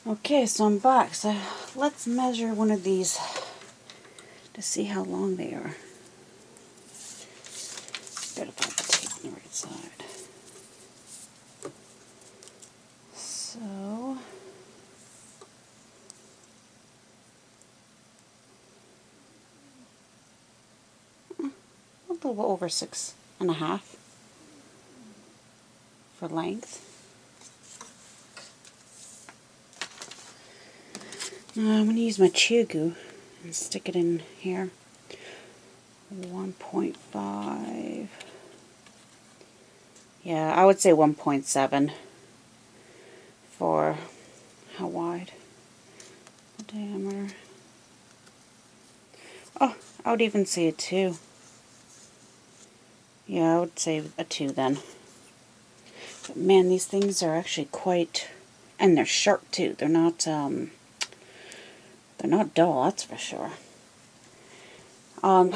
Okay, so I'm back. So let's measure one of these to see how long they are. Gotta find the tape on the right side. So a little over 6.5 for length. Now I'm going to use my Chia Glue and stick it in here. 1.5. Yeah, I would say 1.7 for how wide the diameter. Oh, I would even say a 2. Yeah, I would say a 2 then. But man, these things are actually quite, and they're sharp too. They're not dull, that's for sure. Now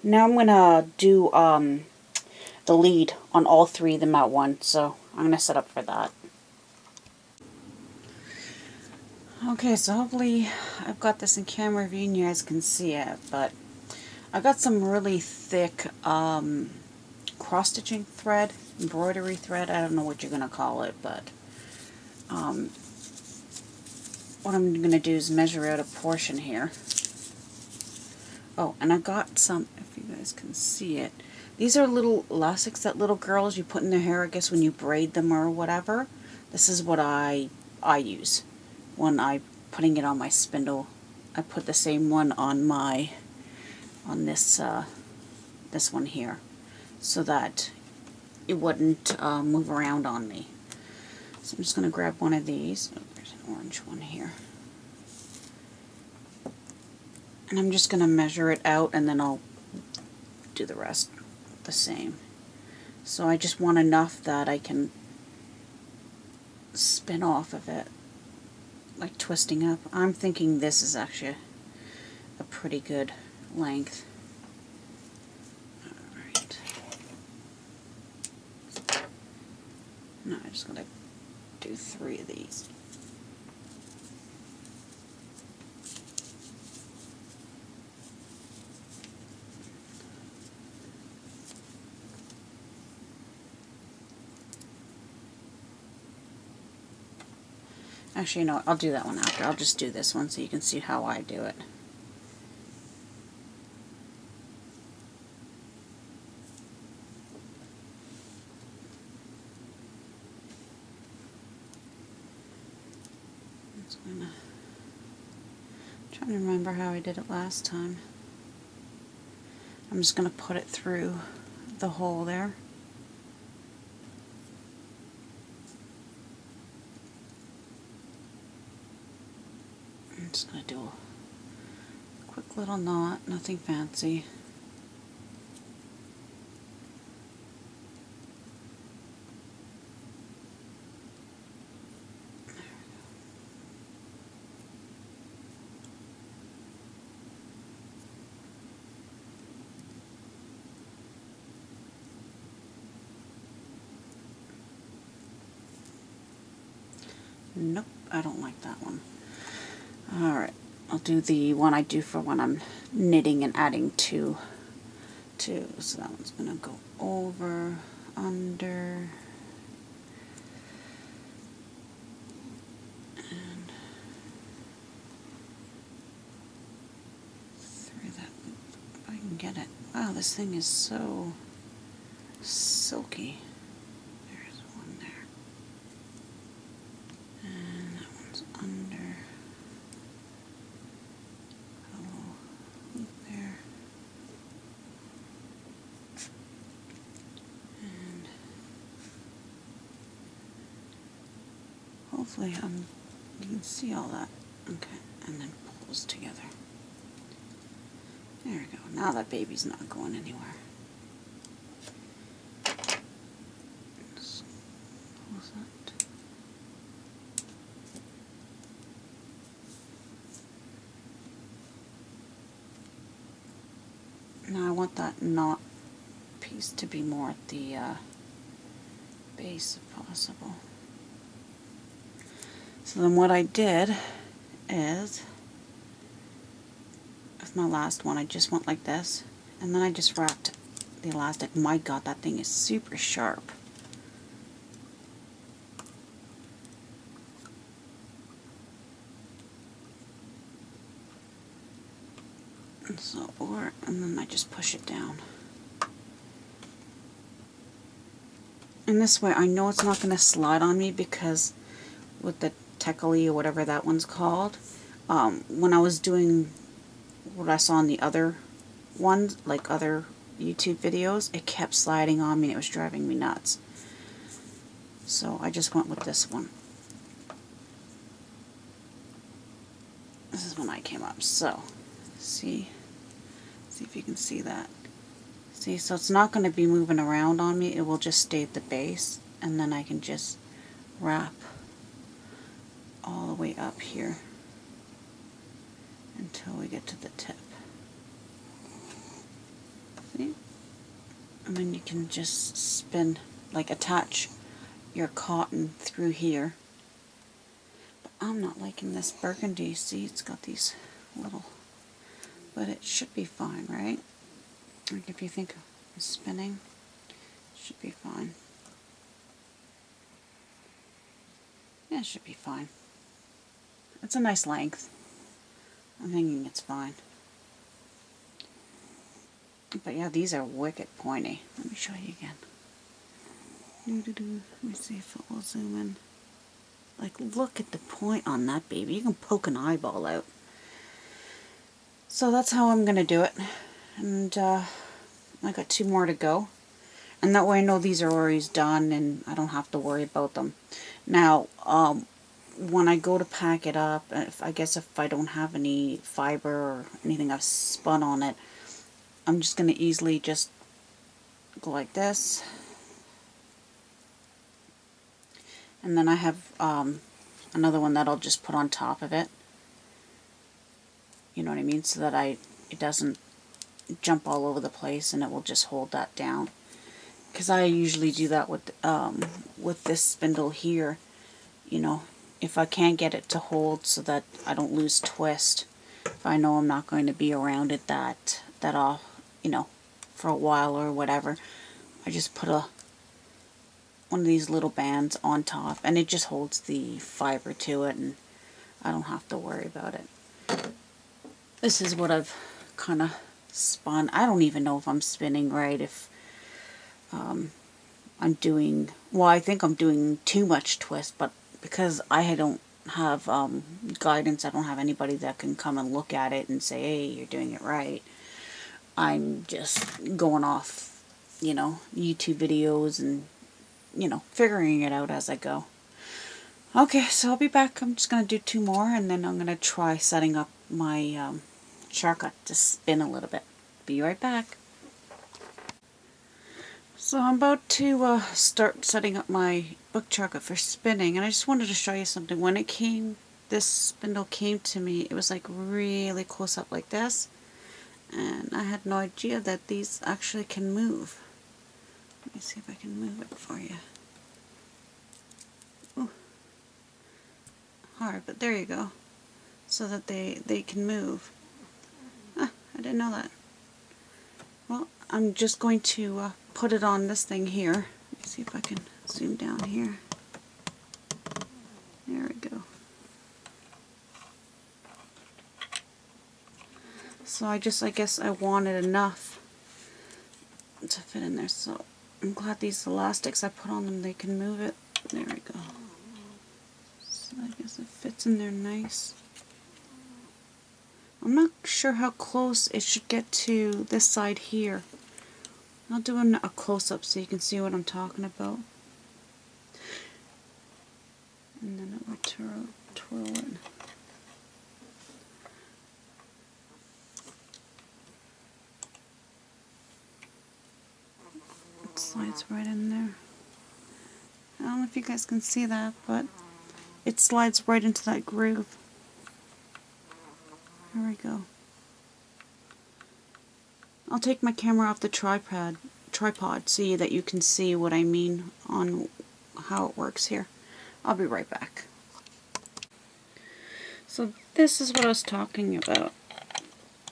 I'm gonna do the lead on all 3 of them at once, so I'm gonna set up for that. Okay, so hopefully I've got this in camera view and you guys can see it, but I've got some really thick cross-stitching thread, embroidery thread, I don't know what you're gonna call it, but what I'm going to do is measure out a portion here. Oh, and I got some, if you guys can see it. These are little elastics that little girls, you put in their hair, I guess, when you braid them or whatever. This is what I use when I'm putting it on my spindle. I put the same one on this this one here, so that it wouldn't move around on me. So I'm just going to grab one of these. Oh, there's an orange one here. And I'm just going to measure it out and then I'll do the rest the same. So I just want enough that I can spin off of it, like twisting up. I'm thinking this is actually a pretty good length. Alright. Now I'm just going to do 3 of these. Actually, you know what? I'll do that one after. I'll just do this one so you can see how I do it. I'm trying to remember how I did it last time. I'm just going to put it through the hole there. I'm just going to do a quick little knot, nothing fancy. Nope, I don't like that one. Alright, I'll do the one I do for when I'm knitting and adding two. So that one's going to go over, under, and through that loop, if I can get it. Wow, this thing is so silky. There's one there. And that one's under. A little loop there. And hopefully you can see all that. Okay, and then pulls together. There we go. Now that baby's not going anywhere. Just close that. Now I want that knot piece to be more at the base if possible. So then what I did is, with my last one, I just went like this, and then I just wrapped the elastic. My God, that thing is super sharp. And so, and then I just push it down. And this way I know it's not going to slide on me, because with the Tekali or whatever that one's called, when I was doing what I saw in the other ones, like other YouTube videos, it kept sliding on me and it was driving me nuts. So I just went with this one. This is when I came up. So, see if you can see that. See, so it's not going to be moving around on me. It will just stay at the base, and then I can just wrap all the way up here until we get to the tip. See? And then you can just spin, like attach your cotton through here. But I'm not liking this burgundy. See, it's got these little, but it should be fine, right? Like if you think of spinning, it should be fine. Yeah, it should be fine. It's a nice length. I'm thinking it's fine. But yeah, these are wicked pointy. Let me show you again. Let me see if it will zoom in. Like, look at the point on that baby. You can poke an eyeball out. So that's how I'm going to do it. And I got 2 more to go. And that way I know these are already done and I don't have to worry about them. Now, when I go to pack it up, if I don't have any fiber or anything I've spun on it, I'm just going to easily just go like this. And then I have another one that I'll just put on top of it. You know what I mean? So that it doesn't jump all over the place, and it will just hold that down. Because I usually do that with this spindle here. You know, if I can't get it to hold so that I don't lose twist, if I know I'm not going to be around it that off, you know, for a while or whatever, I just put one of these little bands on top, and it just holds the fiber to it, and I don't have to worry about it. This is what I've kind of spun. I don't even know if I'm spinning right, if I'm doing, well, I think I'm doing too much twist, but because I don't have guidance, I don't have anybody that can come and look at it and say, hey, you're doing it right. I'm just going off, you know, YouTube videos and, you know, figuring it out as I go. Okay, so I'll be back. I'm just going to do 2 more, and then I'm going to try setting up my Charkha to spin a little bit. Be right back. So I'm about to start setting up my book Charkha for spinning, and I just wanted to show you something. When this spindle came to me, it was like really close up like this, and I had no idea that these actually can move. Let me see if I can move it for you. Ooh. Hard, but there you go. So that they can move. Ah, I didn't know that. Well, I'm just going to put it on this thing here. Let me see if I can zoom down here. There we go. So I guess I wanted enough to fit in there. So I'm glad these elastics I put on them, they can move it. There we go. So I guess it fits in there nice. I'm not sure how close it should get to this side here. I'll do a close-up so you can see what I'm talking about. And then it will twirl it. It slides right in there. I don't know if you guys can see that, but it slides right into that groove. Here we go. I'll take my camera off the tripod so that you can see what I mean on how it works here. I'll be right back. So this is what I was talking about.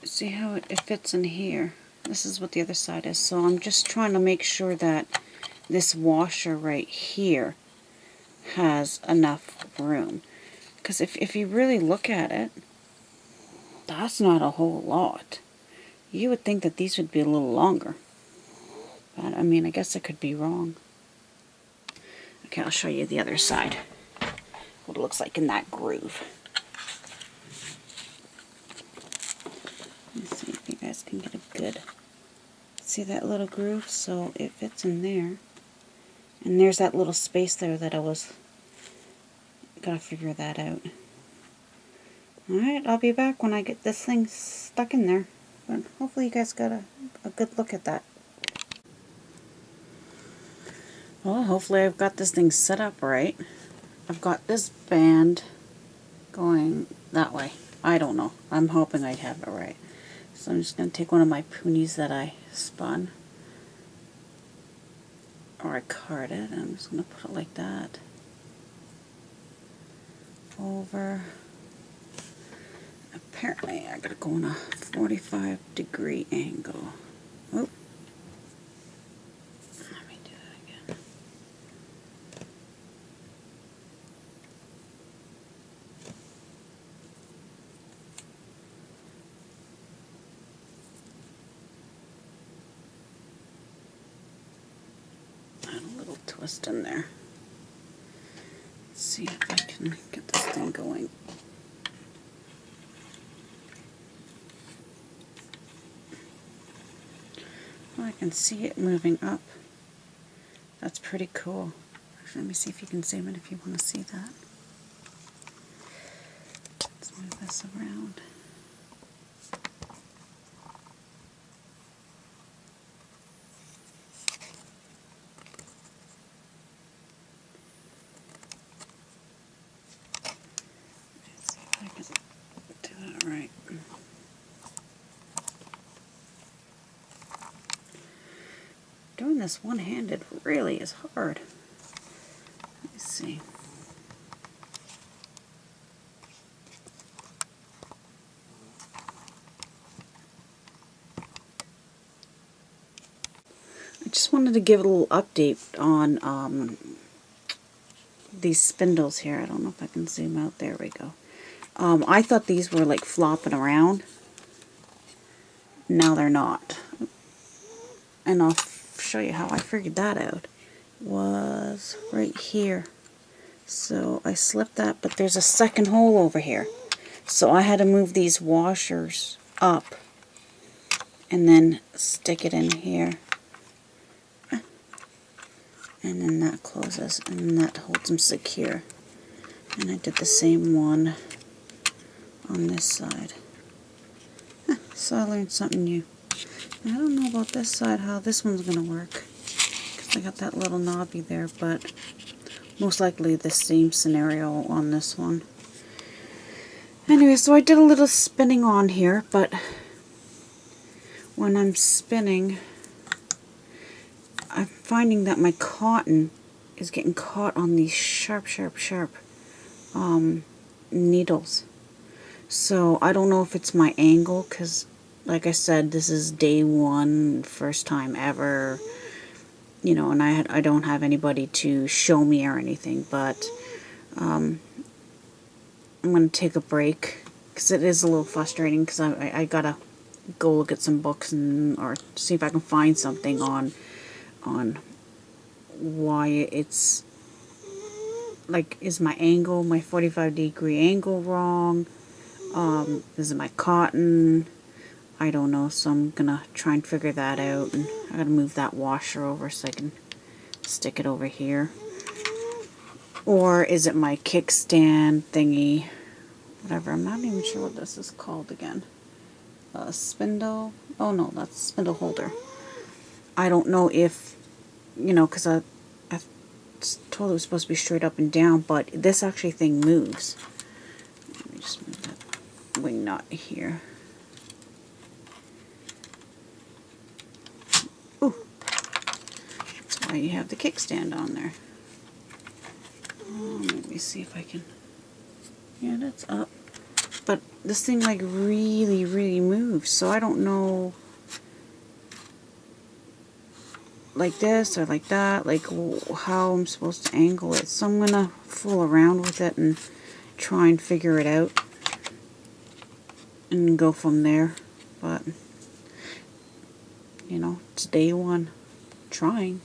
See how it fits in here? This is what the other side is. So I'm just trying to make sure that this washer right here has enough room. Because if you really look at it, that's not a whole lot. You would think that these would be a little longer. But I mean, I guess I could be wrong. Okay, I'll show you the other side. What it looks like in that groove. Let's see if you guys can get a good... See that little groove? So it fits in there. And there's that little space there that I was... Gotta figure that out. Alright, I'll be back when I get this thing stuck in there. But hopefully you guys got a good look at that. Well, hopefully I've got this thing set up right. I've got this band going that way. I don't know. I'm hoping I have it right. So I'm just going to take one of my ponies that I spun. Or I carded. And I'm just going to put it like that. Over. Apparently I got to go on a 45-degree angle. Oh. Let me do that again. Add a little twist in there. Let's see if I can get this thing going. I can see it moving up. That's pretty cool. Actually, let me see if you can zoom in if you want to see that. Let's move this around. Let's see if I can do that right. Doing this one-handed really is hard. Let me see. I just wanted to give a little update on these spindles here. I don't know if I can zoom out. There we go. I thought these were like flopping around. Now they're not. And I'll show you how I figured that out. Was right here. So I slipped that, but there's a second hole over here. So I had to move these washers up and then stick it in here. And then that closes, and then that holds them secure. And I did the same one on this side. So I learned something new. I don't know about this side, how this one's going to work. Because I got that little knobby there, but most likely the same scenario on this one. Anyway, so I did a little spinning on here, but when I'm spinning, I'm finding that my cotton is getting caught on these sharp needles. So I don't know if it's my angle, because like I said, this is day one, first time ever, you know, and I don't have anybody to show me or anything, but I'm going to take a break, because it is a little frustrating, because I gotta go look at some books and or see if I can find something on why it's like, is my angle, my 45-degree angle wrong? Is it my cotton? I don't know, so I'm gonna try and figure that out, and I gotta move that washer over so I can stick it over here. Or is it my kickstand thingy? Whatever, I'm not even sure what this is called again. Spindle? Oh no, that's spindle holder. I don't know if, you know, because I told it was supposed to be straight up and down, but this actually thing moves. Let me just move that wing nut here. Ooh, that's why you have the kickstand on there. Let me see if I can. Yeah, that's up. But this thing like really, really moves, so I don't know, like this or like that, like how I'm supposed to angle it. So I'm gonna fool around with it and try and figure it out and go from there. But you know, it's day one trying.